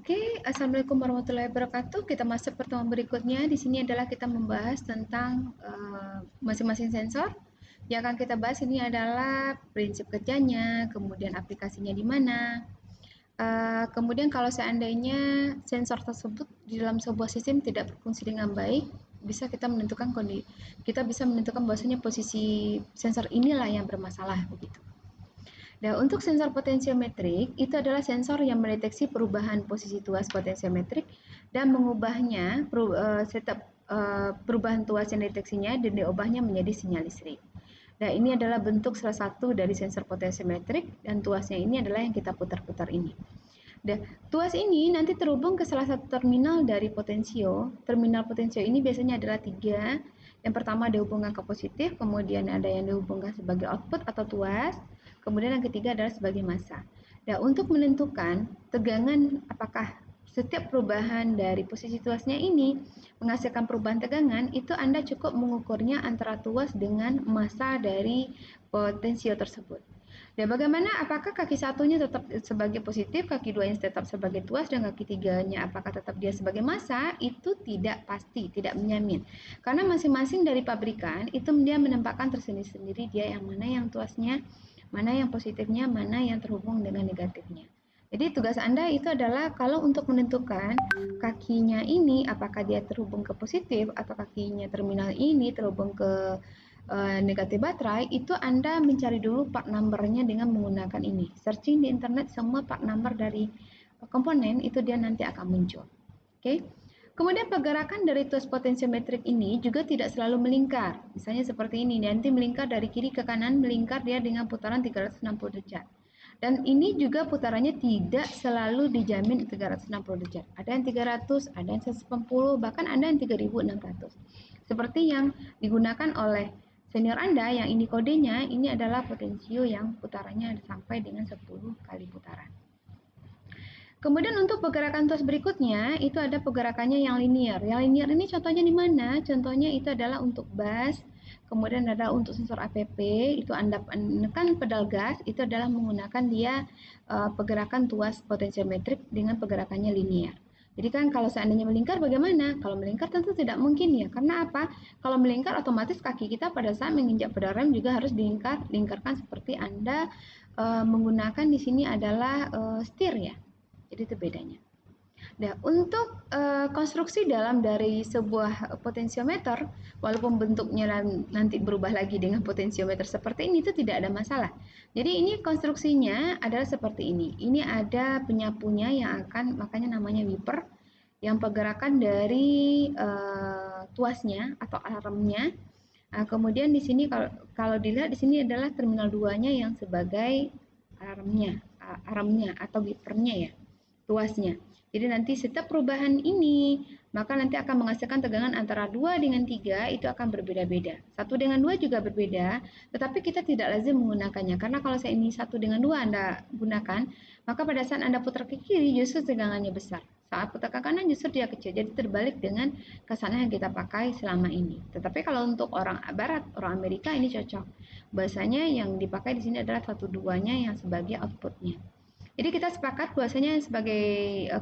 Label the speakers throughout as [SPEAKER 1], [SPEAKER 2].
[SPEAKER 1] Oke, Assalamualaikum warahmatullahi wabarakatuh. Kita masuk pertemuan berikutnya. Di sini adalah kita membahas tentang masing-masing sensor. Yang akan kita bahas ini adalah prinsip kerjanya, kemudian aplikasinya di mana. Kemudian kalau seandainya sensor tersebut di dalam sebuah sistem tidak berfungsi dengan baik, kita bisa menentukan bahwasanya posisi sensor inilah yang bermasalah begitu. Nah, untuk sensor potensiometrik, itu adalah sensor yang mendeteksi perubahan posisi tuas potensiometrik dan mengubahnya, perubahan tuas yang deteksinya dan diubahnya menjadi sinyal listrik. Nah, ini adalah bentuk salah satu dari sensor potensiometrik dan tuasnya ini adalah yang kita putar-putar ini. Nah, tuas ini nanti terhubung ke salah satu terminal dari potensio. Terminal potensio ini biasanya adalah tiga. Yang pertama dihubungkan ke positif, kemudian ada yang dihubungkan sebagai output atau tuas, kemudian yang ketiga adalah sebagai massa. Nah, untuk menentukan tegangan apakah setiap perubahan dari posisi tuasnya ini menghasilkan perubahan tegangan, itu Anda cukup mengukurnya antara tuas dengan massa dari potensio tersebut. Dan bagaimana apakah kaki satunya tetap sebagai positif, kaki duanya tetap sebagai tuas, dan kaki tiganya apakah tetap dia sebagai massa? Itu tidak pasti, tidak menjamin. Karena masing-masing dari pabrikan itu dia menempatkan tersendiri-sendiri dia yang mana yang tuasnya, mana yang positifnya, mana yang terhubung dengan negatifnya. Jadi tugas Anda itu adalah kalau untuk menentukan kakinya ini apakah dia terhubung ke positif atau kakinya terminal ini terhubung ke negatif baterai, itu Anda mencari dulu part number-nya dengan menggunakan ini. Searching di internet semua part number dari komponen itu dia nanti akan muncul. Oke. Kemudian pergerakan dari tuas potensiometrik ini juga tidak selalu melingkar. Misalnya seperti ini, nanti melingkar dari kiri ke kanan, melingkar dia dengan putaran 360 derajat. Dan ini juga putarannya tidak selalu dijamin 360 derajat. Ada yang 300, ada yang 180, bahkan ada yang 3600. Seperti yang digunakan oleh senior Anda yang ini kodenya, ini adalah potensio yang putarannya sampai dengan 10 kali putaran. Kemudian untuk pergerakan tuas berikutnya, itu ada pergerakannya yang linear. Yang linear ini contohnya di mana? Contohnya itu adalah untuk bus, kemudian ada untuk sensor APP, itu Anda menekan pedal gas, itu adalah menggunakan dia pergerakan tuas potensiometrik dengan pergerakannya linear. Jadi kan kalau seandainya melingkar bagaimana? Kalau melingkar tentu tidak mungkin ya. Karena apa? Kalau melingkar otomatis kaki kita pada saat menginjak pedal rem juga harus dilingkarkan seperti Anda menggunakan di sini adalah setir ya. Jadi itu bedanya. Nah, untuk konstruksi dalam dari sebuah potensiometer, walaupun bentuknya nanti berubah lagi dengan potensiometer seperti ini, itu tidak ada masalah. Jadi ini konstruksinya adalah seperti ini. Ini ada penyapunya yang akan, makanya namanya wiper, yang pergerakan dari tuasnya atau alarmnya. Nah, kemudian di sini kalau dilihat di sini adalah terminal 2-nya yang sebagai alarmnya atau wipernya ya, tuasnya. Jadi nanti setiap perubahan ini, maka nanti akan menghasilkan tegangan antara 2 dengan 3 itu akan berbeda-beda. 1 dengan 2 juga berbeda, tetapi kita tidak lazim menggunakannya. Karena kalau saya ini 1 dengan 2 Anda gunakan, maka pada saat Anda putar ke kiri justru tegangannya besar. Saat putar ke kanan justru dia kecil. Jadi terbalik dengan kesana yang kita pakai selama ini. Tetapi kalau untuk orang barat, orang Amerika ini cocok. Bahasanya yang dipakai di sini adalah 1-2-nya yang sebagai outputnya. Jadi kita sepakat bahwasanya sebagai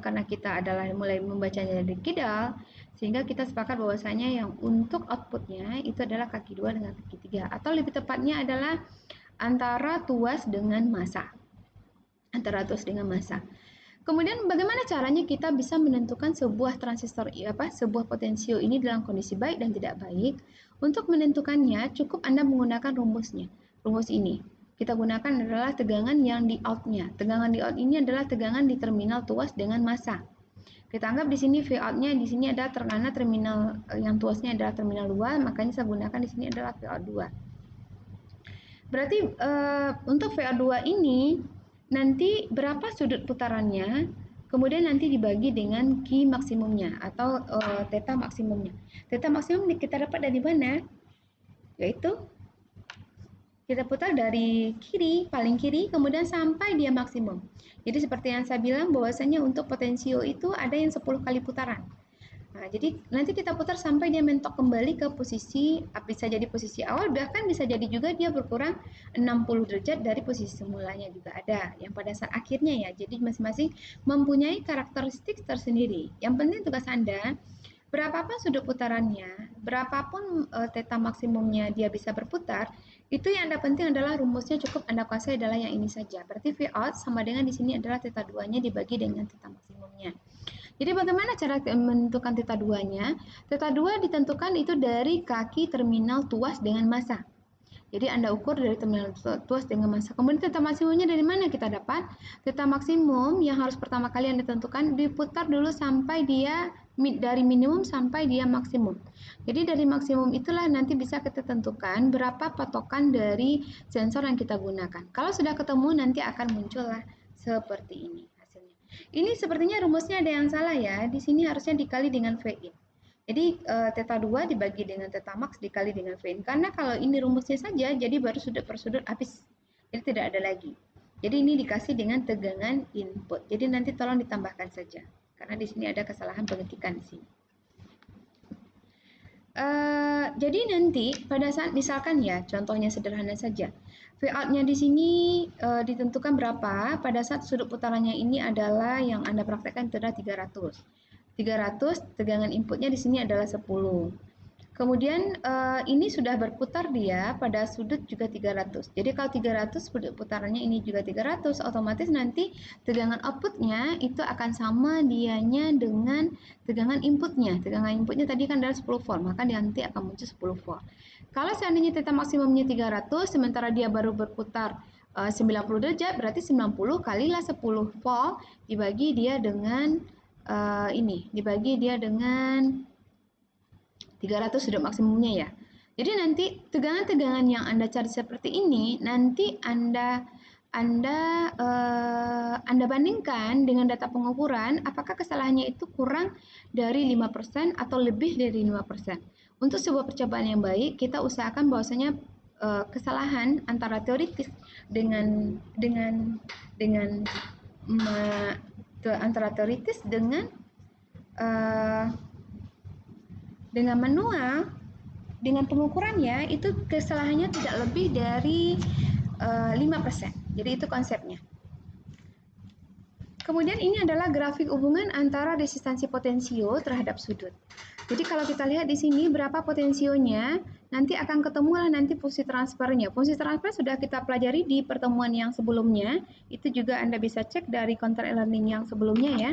[SPEAKER 1] karena kita adalah mulai membacanya dari kidal, sehingga kita sepakat bahwasanya yang untuk outputnya itu adalah kaki 2 dengan kaki 3, atau lebih tepatnya adalah antara tuas dengan massa. Antara tuas dengan massa. Kemudian bagaimana caranya kita bisa menentukan sebuah transistor sebuah potensio ini dalam kondisi baik dan tidak baik? Untuk menentukannya cukup Anda menggunakan rumusnya. Rumus ini kita gunakan adalah tegangan yang di outnya. Tegangan di out ini adalah tegangan di terminal tuas dengan massa. Kita anggap di sini V out-nya di sini ada karena terminal yang tuasnya adalah terminal 2, makanya saya gunakan di sini adalah V out 2. Berarti untuk V out 2 ini nanti berapa sudut putarannya, kemudian nanti dibagi dengan Q maksimumnya atau theta maksimumnya. Theta maksimum kita dapat dari mana? Yaitu kita putar dari kiri, paling kiri, kemudian sampai dia maksimum. Jadi seperti yang saya bilang bahwasanya untuk potensio itu ada yang 10 kali putaran. Nah, jadi nanti kita putar sampai dia mentok kembali ke posisi, bisa jadi posisi awal, bahkan bisa jadi juga dia berkurang 60 derajat dari posisi semulanya juga ada, yang pada saat akhirnya ya. Jadi masing-masing mempunyai karakteristik tersendiri. Yang penting tugas Anda, berapapun sudut putarannya, berapapun theta maksimumnya dia bisa berputar, itu yang Anda penting adalah rumusnya cukup Anda kuasai adalah yang ini saja. Berarti V out sama dengan di sini adalah theta 2-nya dibagi dengan theta maksimumnya. Jadi bagaimana cara menentukan theta 2-nya? Theta 2 ditentukan itu dari kaki terminal tuas dengan massa. Jadi Anda ukur dari terminal tuas dengan massa. Kemudian theta maksimumnya dari mana kita dapat? Theta maksimum yang harus pertama kali Anda tentukan diputar dulu sampai dia dari minimum sampai dia maksimum. Jadi dari maksimum itulah nanti bisa kita tentukan berapa patokan dari sensor yang kita gunakan. Kalau sudah ketemu nanti akan muncullah seperti ini. Ini sepertinya rumusnya ada yang salah ya. Di sini harusnya dikali dengan V-in. Jadi theta 2 dibagi dengan theta max dikali dengan V-in. Karena kalau ini rumusnya saja, jadi baru sudut per sudut habis. Jadi tidak ada lagi. Jadi ini dikasih dengan tegangan input. Jadi nanti tolong ditambahkan saja. Karena di sini ada kesalahan pengetikan di sini. Jadi nanti pada saat misalkan ya, contohnya sederhana saja. V out-nya di sini ditentukan berapa pada saat sudut putarannya ini adalah yang Anda praktekkan itu adalah 300. 300 tegangan inputnya di sini adalah 10. Kemudian ini sudah berputar dia pada sudut juga 300. Jadi kalau 300 sudut putarannya ini juga 300, otomatis nanti tegangan outputnya itu akan sama dianya dengan tegangan inputnya. Tegangan inputnya tadi kan adalah 10 volt, maka nanti akan muncul 10 volt. Kalau seandainya theta maksimumnya 300, sementara dia baru berputar 90 derajat, berarti 90 kalilah 10 volt dibagi dia dengan dibagi dia dengan 300 sudut maksimumnya ya. Jadi nanti tegangan-tegangan yang Anda cari seperti ini nanti Anda bandingkan dengan data pengukuran apakah kesalahannya itu kurang dari 5% atau lebih dari 5%. Untuk sebuah percobaan yang baik, kita usahakan bahwasanya kesalahan antara teoritis antara teoritis dengan manual, dengan pengukurannya itu kesalahannya tidak lebih dari 5%. Jadi itu konsepnya. Kemudian ini adalah grafik hubungan antara resistansi potensio terhadap sudut. Jadi kalau kita lihat di sini berapa potensionya, nanti akan ketemulah nanti fungsi transfernya. Fungsi transfer sudah kita pelajari di pertemuan yang sebelumnya. Itu juga Anda bisa cek dari counter e-learning yang sebelumnya ya.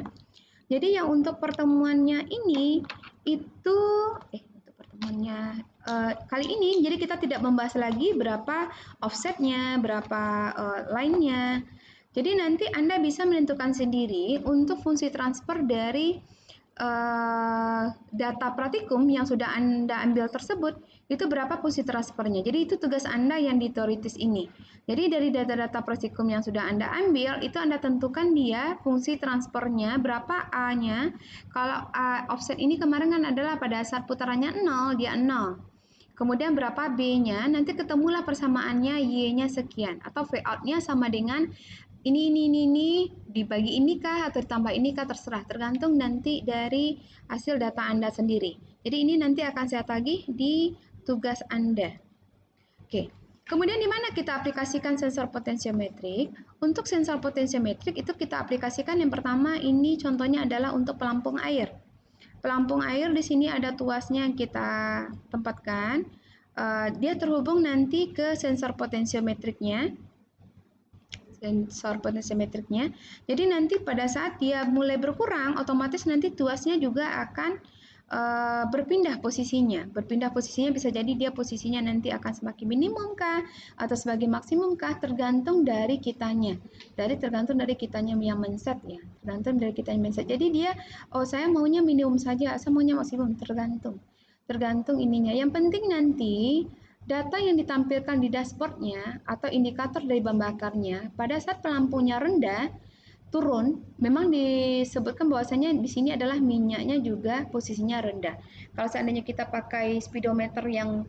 [SPEAKER 1] Jadi yang untuk pertemuannya ini itu untuk pertemuannya kali ini jadi kita tidak membahas lagi berapa offsetnya, berapa line-nya. Jadi nanti Anda bisa menentukan sendiri untuk fungsi transfer dari data praktikum yang sudah Anda ambil tersebut itu berapa fungsi transfernya. Jadi itu tugas Anda yang di teoritis ini. Jadi dari data-data praktikum yang sudah Anda ambil itu Anda tentukan dia fungsi transfernya berapa A-nya. Kalau offset ini kemarin kan adalah pada saat putarannya 0 dia 0. Kemudian berapa B-nya, nanti ketemulah persamaannya Y-nya sekian atau V out-nya sama dengan ini dibagi ini kah atau ditambah ini kah terserah tergantung nanti dari hasil data Anda sendiri. Jadi ini nanti akan saya tagih di tugas Anda. Oke. Kemudian di mana kita aplikasikan sensor potensiometrik? Untuk sensor potensiometrik itu kita aplikasikan yang pertama ini contohnya adalah untuk pelampung air. Pelampung air di sini ada tuasnya yang kita tempatkan. Dia terhubung nanti ke sensor potensiometriknya. Jadi nanti pada saat dia mulai berkurang, otomatis nanti tuasnya juga akan berpindah posisinya. Berpindah posisinya bisa jadi dia posisinya nanti akan semakin minimum kah atau sebagai maksimum kah tergantung dari kitanya. Tergantung dari kitanya yang men-set ya. Tergantung dari kita yang men-set. Jadi dia saya maunya minimum saja, saya maunya maksimum, tergantung ininya. Yang penting nanti data yang ditampilkan di dashboardnya atau indikator dari bahan bakarnya pada saat pelampungnya rendah turun, memang disebutkan bahwasanya di sini adalah minyaknya juga posisinya rendah. Kalau seandainya kita pakai speedometer yang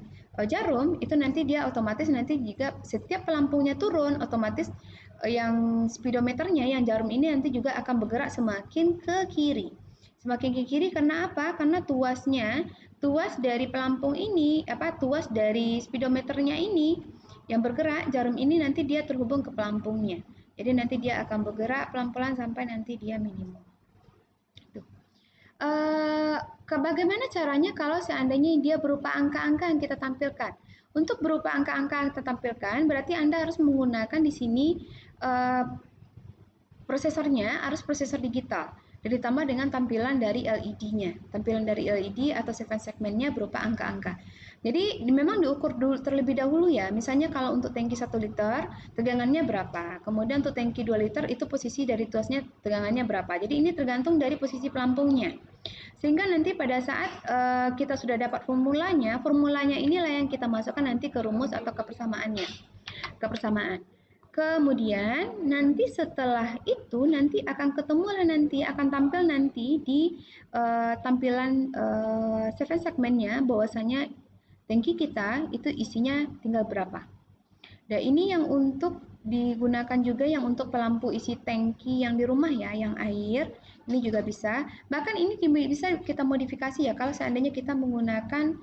[SPEAKER 1] jarum, itu nanti dia otomatis nanti jika setiap pelampungnya turun, otomatis yang speedometernya yang jarum ini nanti juga akan bergerak semakin ke kiri. Semakin ke kiri karena apa? Karena tuas dari pelampung ini, tuas dari speedometernya ini yang bergerak, jarum ini nanti dia terhubung ke pelampungnya. Jadi nanti dia akan bergerak pelan-pelan sampai nanti dia minimum. Bagaimana caranya kalau seandainya dia berupa angka-angka yang kita tampilkan? Untuk berupa angka-angka yang kita tampilkan, berarti Anda harus menggunakan di sini prosesornya harus prosesor digital. Dan ditambah dengan tampilan dari LED-nya. Tampilan dari LED atau segmen-segmennya berupa angka-angka. Jadi memang diukur dulu terlebih dahulu ya. Misalnya kalau untuk tangki 1 liter, tegangannya berapa. Kemudian untuk tangki 2 liter, itu posisi dari tuasnya tegangannya berapa. Jadi ini tergantung dari posisi pelampungnya. Sehingga nanti pada saat kita sudah dapat formulanya inilah yang kita masukkan nanti ke rumus atau kepersamaannya. Kepersamaan. Kemudian nanti setelah itu nanti akan tampil nanti di tampilan segmennya bahwasanya tangki kita itu isinya tinggal berapa. Dan ini yang untuk digunakan juga yang untuk pelampu isi tangki yang di rumah ya, yang air, ini juga bisa. Bahkan ini bisa kita modifikasi ya kalau seandainya kita menggunakan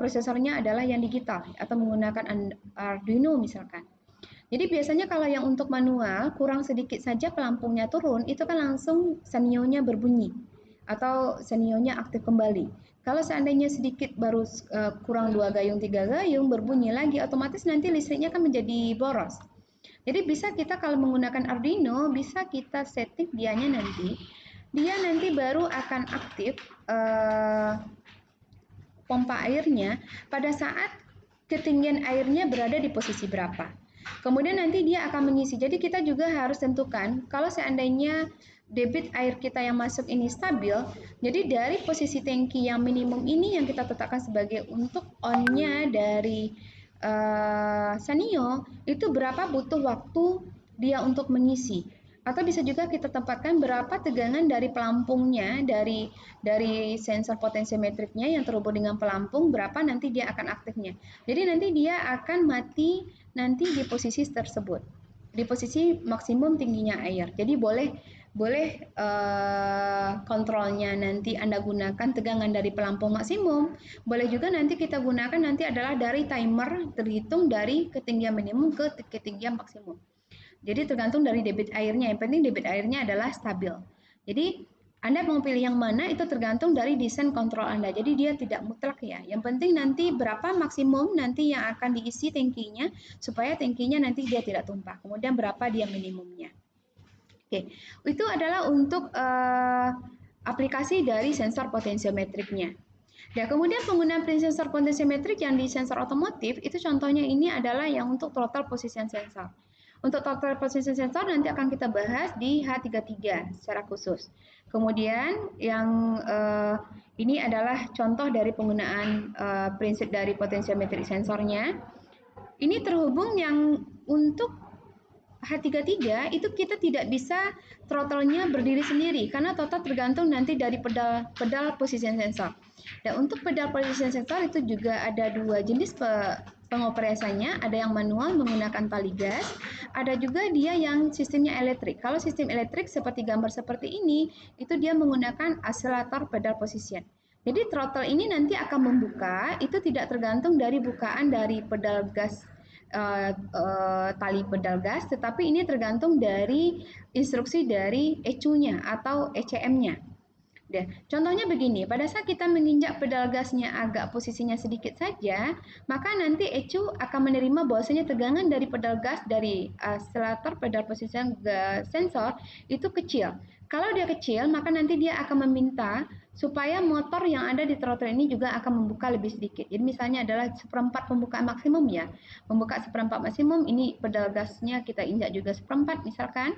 [SPEAKER 1] prosesornya adalah yang digital atau menggunakan Arduino misalkan. Jadi biasanya kalau yang untuk manual kurang sedikit saja pelampungnya turun, itu kan langsung senionya berbunyi atau senionya aktif kembali. Kalau seandainya sedikit baru kurang 2 gayung 3 gayung berbunyi lagi, otomatis nanti listriknya kan menjadi boros. Jadi bisa kita kalau menggunakan Arduino bisa kita setting dia nanti baru akan aktif pompa airnya pada saat ketinggian airnya berada di posisi berapa. Kemudian nanti dia akan mengisi. Jadi kita juga harus tentukan kalau seandainya debit air kita yang masuk ini stabil, jadi dari posisi tangki yang minimum ini yang kita tetapkan sebagai untuk on-nya dari Sanio, itu berapa butuh waktu dia untuk mengisi. Atau bisa juga kita tempatkan berapa tegangan dari pelampungnya, dari sensor potensiometriknya yang terhubung dengan pelampung, berapa nanti dia akan aktifnya. Jadi nanti dia akan mati nanti di posisi tersebut, di posisi maksimum tingginya air. Jadi boleh kontrolnya nanti Anda gunakan tegangan dari pelampung maksimum, boleh juga nanti kita gunakan nanti adalah dari timer terhitung dari ketinggian minimum ke ketinggian maksimum. Jadi tergantung dari debit airnya, yang penting debit airnya adalah stabil. Jadi Anda mau pilih yang mana itu tergantung dari desain kontrol Anda. Jadi dia tidak mutlak ya. Yang penting nanti berapa maksimum nanti yang akan diisi tangkinya supaya tangkinya nanti dia tidak tumpah. Kemudian berapa dia minimumnya. Oke, itu adalah untuk aplikasi dari sensor potensiometriknya. Dan kemudian penggunaan sensor potensiometrik yang di sensor otomotif itu contohnya ini adalah yang untuk throttle position sensor. Untuk throttle position sensor nanti akan kita bahas di H33 secara khusus. Kemudian yang ini adalah contoh dari penggunaan prinsip dari potensiometrik sensornya. Ini terhubung yang untuk H33 itu kita tidak bisa throttle-nya berdiri sendiri karena total tergantung nanti dari pedal position sensor. Dan untuk pedal position sensor itu juga ada dua jenis pengoperasiannya, ada yang manual menggunakan tali gas, ada juga dia yang sistemnya elektrik. Kalau sistem elektrik seperti gambar seperti ini, itu dia menggunakan acelerator pedal position. Jadi throttle ini nanti akan membuka, itu tidak tergantung dari bukaan dari pedal gas, tali pedal gas, tetapi ini tergantung dari instruksi dari ECU-nya atau ECM-nya. Dan contohnya begini, pada saat kita menginjak pedal gasnya agak posisinya sedikit saja, maka nanti ECU akan menerima bahwasanya tegangan dari pedal gas dari acelerator pedal position sensor itu kecil. Kalau dia kecil, maka nanti dia akan meminta supaya motor yang ada di throttle ini juga akan membuka lebih sedikit. Jadi misalnya adalah seperempat pembukaan maksimum ya. Membuka seperempat maksimum, ini pedal gasnya kita injak juga seperempat misalkan.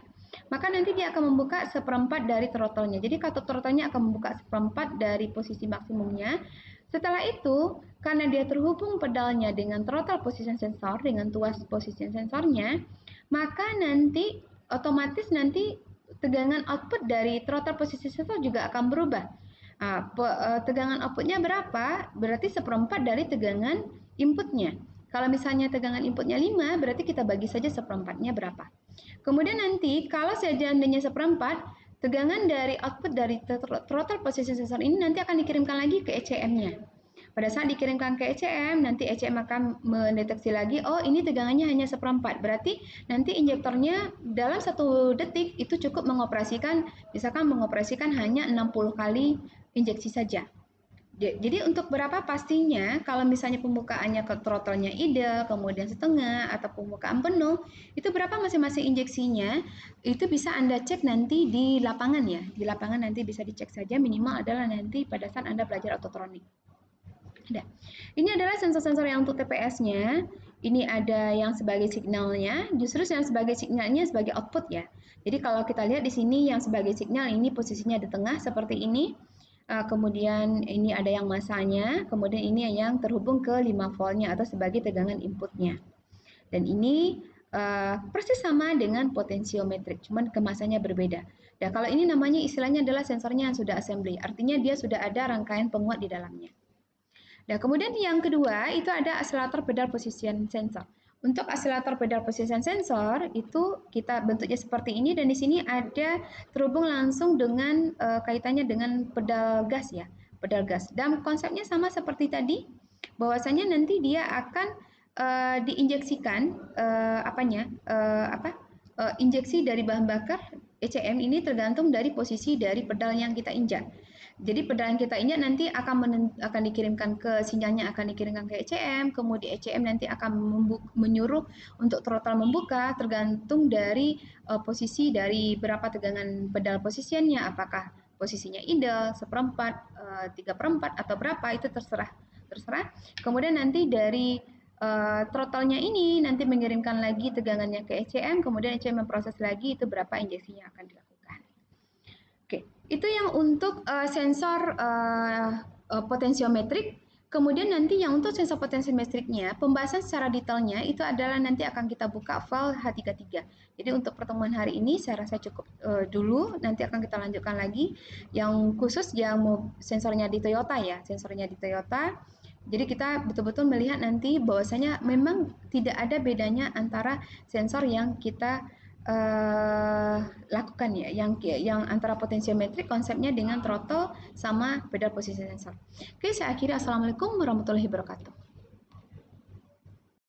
[SPEAKER 1] Maka nanti dia akan membuka seperempat dari throttle-nya. Jadi katut throttle-nya akan membuka seperempat dari posisi maksimumnya. Setelah itu, karena dia terhubung pedalnya dengan throttle position sensor, dengan tuas position sensornya, maka nanti otomatis nanti tegangan output dari throttle position sensor juga akan berubah. Tegangan outputnya berapa? Berarti seperempat dari tegangan inputnya. Kalau misalnya tegangan inputnya 5, berarti kita bagi saja seperempatnya berapa. Kemudian nanti kalau seandainya seperempat, tegangan dari output dari throttle position sensor ini nanti akan dikirimkan lagi ke ECM-nya. Pada saat dikirimkan ke ECM, nanti ECM akan mendeteksi lagi, oh ini tegangannya hanya 1/4. Berarti nanti injektornya dalam 1 detik itu cukup mengoperasikan, misalkan mengoperasikan hanya 60 kali injeksi saja. Jadi untuk berapa pastinya kalau misalnya pembukaannya ke throttle-nya idle, kemudian setengah, atau pembukaan penuh, itu berapa masing-masing injeksinya, itu bisa Anda cek nanti di lapangan ya. Di lapangan nanti bisa dicek saja, minimal adalah nanti pada saat Anda belajar ototronik. Ada. Ini adalah sensor-sensor yang untuk TPS-nya. Ini ada yang sebagai signalnya, justru yang sebagai signalnya sebagai output ya. Jadi kalau kita lihat di sini yang sebagai signal ini posisinya di tengah seperti ini. Kemudian ini ada yang masanya, kemudian ini yang terhubung ke 5 voltnya atau sebagai tegangan inputnya. Dan ini persis sama dengan potensiometrik, cuman kemasannya berbeda. Dan kalau ini namanya istilahnya adalah sensornya yang sudah assembly, artinya dia sudah ada rangkaian penguat di dalamnya. Nah, kemudian yang kedua itu ada akselerator pedal position sensor. Untuk akselerator pedal position sensor itu kita bentuknya seperti ini dan di sini ada terhubung langsung dengan kaitannya dengan pedal gas ya, pedal gas. Dan konsepnya sama seperti tadi, bahwasanya nanti dia akan diinjeksikan injeksi dari bahan bakar ECM ini tergantung dari posisi dari pedal yang kita injak. Jadi pedal yang kita injak nanti akan dikirimkan ke sinyalnya akan dikirimkan ke ECM, kemudian ECM nanti akan menyuruh untuk throttle membuka tergantung dari posisi dari berapa tegangan pedal posisinya, apakah posisinya idle, 1/4, 3/4 atau berapa itu terserah. Kemudian nanti dari throttle-nya ini nanti mengirimkan lagi tegangannya ke ECM, kemudian ECM memproses lagi itu berapa injeksi yang akan dilakukan. Oke, itu yang untuk sensor potensiometrik. Kemudian nanti yang untuk sensor potensiometriknya, pembahasan secara detailnya itu adalah nanti akan kita buka file H33. Jadi untuk pertemuan hari ini saya rasa cukup dulu, nanti akan kita lanjutkan lagi. Yang khusus yang sensornya di Toyota ya, sensornya di Toyota. Jadi kita betul-betul melihat nanti bahwasanya memang tidak ada bedanya antara sensor yang kita lakukan ya, yang antara potensiometrik konsepnya dengan throttle sama pedal posisi sensor. Oke, saya akhiri. Assalamualaikum warahmatullahi wabarakatuh.